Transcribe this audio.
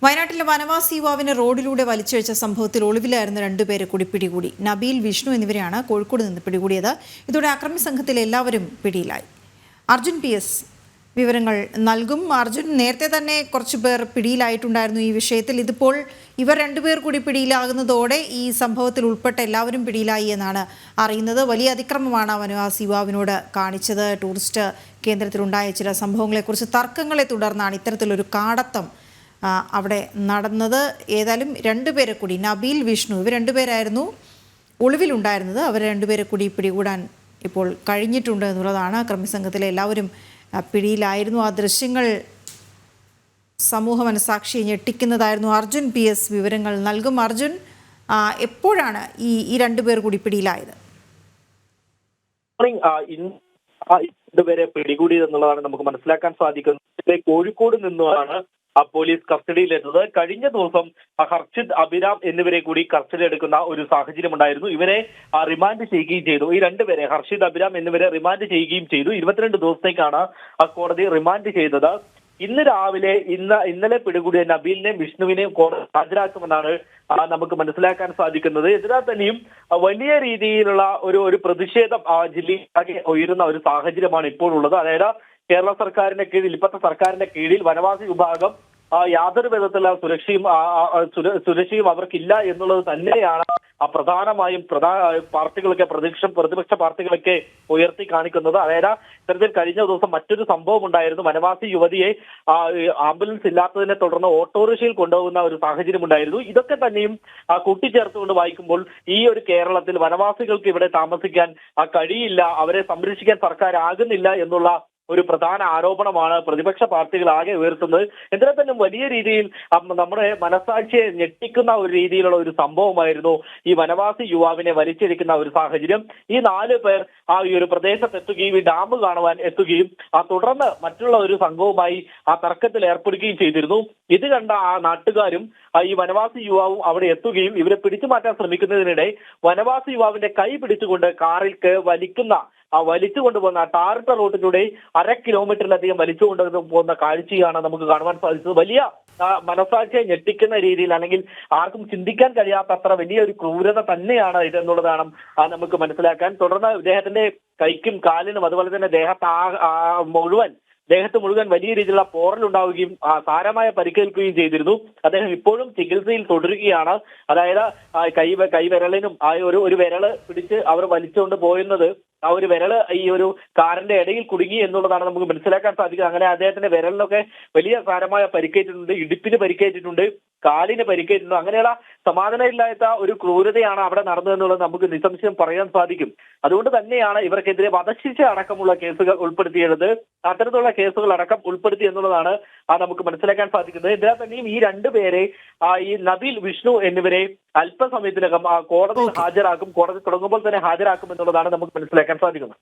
വയനാട്ടിലെ വനവാസി യുവാവിനെ റോഡിലൂടെ വലിച്ചിഴച്ച സംഭവത്തിൽ ഒളിവിലായിരുന്ന രണ്ടുപേരെ കൂടി പിടികൂടി. നബീൽ, വിഷ്ണു എന്നിവരെയാണ് കോഴിക്കോട് നിന്ന് പിടികൂടിയത്. ഇതോടെ അക്രമി സംഘത്തിലെ എല്ലാവരും പിടിയിലായി. അർജുൻ PS വിവരങ്ങൾ നൽകും. അർജുൻ, നേരത്തെ തന്നെ കുറച്ചു പേർ പിടിയിലായിട്ടുണ്ടായിരുന്നു ഈ വിഷയത്തിൽ. ഇതിപ്പോൾ ഇവർ രണ്ടുപേർ കൂടി പിടിയിലാകുന്നതോടെ ഈ സംഭവത്തിൽ ഉൾപ്പെട്ട എല്ലാവരും പിടിയിലായി എന്നാണ് അറിയുന്നത്. വലിയ അതിക്രമമാണ് വനവാസി യുവാവിനോട് കാണിച്ചത്. ടൂറിസ്റ്റ് കേന്ദ്രത്തിലുണ്ടായ ചില സംഭവങ്ങളെക്കുറിച്ച് തർക്കങ്ങളെ തുടർന്നാണ് ഇത്തരത്തിലൊരു കാടത്തം അവിടെ നടന്നത്. ഏതായാലും രണ്ടുപേരെ കൂടി, നബീൽ, വിഷ്ണു, ഇവർ രണ്ടുപേരായിരുന്നു ഒളിവിലുണ്ടായിരുന്നത്. അവർ രണ്ടുപേരെ കൂടി പിടികൂടാൻ ഇപ്പോൾ കഴിഞ്ഞിട്ടുണ്ട് എന്നുള്ളതാണ്. അക്രമിസംഘത്തിലെ എല്ലാവരും പിടിയിലായിരുന്നു. ആ ദൃശ്യങ്ങൾ സമൂഹ മനസാക്ഷിയെ ഞെട്ടിക്കുന്നതായിരുന്നു. അർജുൻ PS വിവരങ്ങൾ നൽകും. അർജുൻ, എപ്പോഴാണ് ഈ രണ്ടുപേർ കൂടി പിടിയിലായത്? രണ്ടുപേരെ പിടികൂടിയതെന്നുള്ളതാണ് നമുക്ക് മനസ്സിലാക്കാൻ സാധിക്കുന്നത്. കോഴിക്കോട് നിന്നുമാണ് പോലീസ് കസ്റ്റഡിയിലെത്തുന്നത്. കഴിഞ്ഞ ദിവസം ഹർഷിദ്, അഭിരാം എന്നിവരെ കൂടി കസ്റ്റഡി എടുക്കുന്ന ഒരു സാഹചര്യം ഉണ്ടായിരുന്നു. ഇവരെ റിമാൻഡ് ചെയ്യുകയും ചെയ്തു. ഈ രണ്ടുപേരെ, ഹർഷിദ്, അഭിരാം എന്നിവരെ റിമാൻഡ് ചെയ്യുകയും ചെയ്തു. 22 ദിവസത്തേക്കാണ് കോടതി റിമാൻഡ് ചെയ്തത്. ഇന്ന് രാവിലെ ഇന്നലെ പിടികൂടിയ നബീലിനെയും വിഷ്ണുവിനെയും കോടതി ഹാജരാക്കുമെന്നാണ് നമുക്ക് മനസ്സിലാക്കാൻ സാധിക്കുന്നത്. ഇതിനാൽ തന്നെയും വലിയ രീതിയിലുള്ള ഒരു പ്രതിഷേധം ജില്ലയിലാകെ ഉയരുന്ന ഒരു സാഹചര്യമാണ് ഇപ്പോൾ ഉള്ളത്. അതായത് കേരള സർക്കാരിന്റെ കീഴിൽ, ഇപ്പോഴത്തെ സർക്കാരിന്റെ കീഴിൽ വനവാസി വിഭാഗം യാതൊരു വിധത്തിലുള്ള സുരക്ഷയും അവർക്കില്ല എന്നുള്ളത് തന്നെയാണ് പ്രധാനമായും പാർട്ടികളൊക്കെ, പ്രതിപക്ഷ പാർട്ടികളൊക്കെ ഉയർത്തി കാണിക്കുന്നത്. അതായത് ഇത്തരത്തിൽ കഴിഞ്ഞ ദിവസം മറ്റൊരു സംഭവം ഉണ്ടായിരുന്നു. വനവാസി യുവതിയെ ആംബുലൻസ് ഇല്ലാത്തതിനെ തുടർന്ന് ഓട്ടോറിക്ഷയിൽ കൊണ്ടുപോകുന്ന ഒരു സാഹചര്യം ഉണ്ടായിരുന്നു. ഇതൊക്കെ തന്നെയും കൂട്ടിച്ചേർത്തുകൊണ്ട് വായിക്കുമ്പോൾ ഈ ഒരു കേരളത്തിൽ വനവാസികൾക്ക് ഇവിടെ താമസിക്കാൻ കഴിയില്ല, അവരെ സംരക്ഷിക്കാൻ സർക്കാർ ആകുന്നില്ല എന്നുള്ള ഒരു പ്രധാന ആരോപണമാണ് പ്രതിപക്ഷ പാർട്ടികൾ ആകെ ഉയർത്തുന്നത്. എന്തിനാ തന്നെ വലിയ രീതിയിൽ നമ്മുടെ മനസാക്ഷിയെ ഞെട്ടിക്കുന്ന ഒരു രീതിയിലുള്ള ഒരു സംഭവമായിരുന്നു ഈ വനവാസി യുവാവിനെ വലിച്ചിരിക്കുന്ന ഒരു സാഹചര്യം. ഈ 4 പേർ ഈ ഒരു പ്രദേശത്ത് എത്തുകയും ഈ ഡാം കാണുവാൻ എത്തുകയും തുടർന്ന് മറ്റുള്ള ഒരു സംഘവുമായി തർക്കത്തിൽ ഏർപ്പെടുകയും ചെയ്തിരുന്നു. ഇത് കണ്ട നാട്ടുകാരും ഈ വനവാസി യുവാവും അവിടെ എത്തുകയും ഇവരെ പിടിച്ചു മാറ്റാൻ ശ്രമിക്കുന്നതിനിടെ വനവാസി യുവാവിന്റെ കൈ പിടിച്ചുകൊണ്ട് കാറിൽ വലിച്ചു കൊണ്ടുപോകുന്ന ടാറിട്ട റോഡിലൂടെ 1/2 കിലോമീറ്ററിലധികം വലിച്ചു കൊണ്ടുപോകുന്ന കാഴ്ചയാണ് നമുക്ക് കാണുവാൻ സാധിച്ചത്. വലിയ മനസാക്ഷിയെ ഞെട്ടിക്കുന്ന രീതിയിൽ, അല്ലെങ്കിൽ ആർക്കും ചിന്തിക്കാൻ കഴിയാത്തത്ര വലിയൊരു ക്രൂരത തന്നെയാണ് ഇതെന്നുള്ളതാണ് നമുക്ക് മനസ്സിലാക്കാൻ. തുടർന്ന് ഇദ്ദേഹത്തിന്റെ കൈക്കും കാലിനും അതുപോലെ തന്നെ ദേഹത്ത് മുഴുവൻ വലിയ രീതിയിലുള്ള പോറലുണ്ടാവുകയും സാരമായ പരിക്കേൽക്കുകയും ചെയ്തിരുന്നു. അദ്ദേഹം ഇപ്പോഴും ചികിത്സയിൽ തുടരുകയാണ്. അതായത് കൈവിരലിനും ഒരു വിരല് പിടിച്ച് അവർ വലിച്ചുകൊണ്ട് പോയുന്നത്, ആ ഒരു വിരല് ഈ ഒരു കാറിന്റെ ഇടയിൽ കുടുങ്ങി എന്നുള്ളതാണ് നമുക്ക് മനസ്സിലാക്കാൻ സാധിക്കുന്നത്. അങ്ങനെ അദ്ദേഹത്തിന്റെ വിരലിനൊക്കെ വലിയ സാരമായ പരിക്കേറ്റിട്ടുണ്ട്, ഇടുപ്പിന് പരിക്കേറ്റിട്ടുണ്ട്, കാലിന് പരിക്കേറ്റിട്ടുണ്ട്. അങ്ങനെയുള്ള സമാധാനമില്ലാത്ത ഒരു ക്രൂരതയാണ് അവിടെ നടന്നതെന്നുള്ളത് നമുക്ക് നിസ്സംശയം പറയാൻ സാധിക്കും. അതുകൊണ്ട് തന്നെയാണ് ഇവർക്കെതിരെ വധശിക്ഷ അടക്കമുള്ള കേസുകൾ ഉൾപ്പെടുത്തിയത്. അത്തരത്തിലുള്ള കേസുകൾ അടക്കം ഉൾപ്പെടുത്തി എന്നുള്ളതാണ് നമുക്ക് മനസ്സിലാക്കാൻ സാധിക്കുന്നത്. ഇതിനാൽ തന്നെയും ഈ രണ്ടുപേരെ, ഈ നബീൽ, വിഷ്ണു എന്നിവരെ അല്പസമയത്തിനകം കോടതിയിൽ ഹാജരാക്കും. കോടതി തുടങ്ങുമ്പോൾ തന്നെ ഹാജരാക്കും എന്നുള്ളതാണ് നമുക്ക് മനസ്സിലാക്കാൻ സാധിക്കുന്നത്.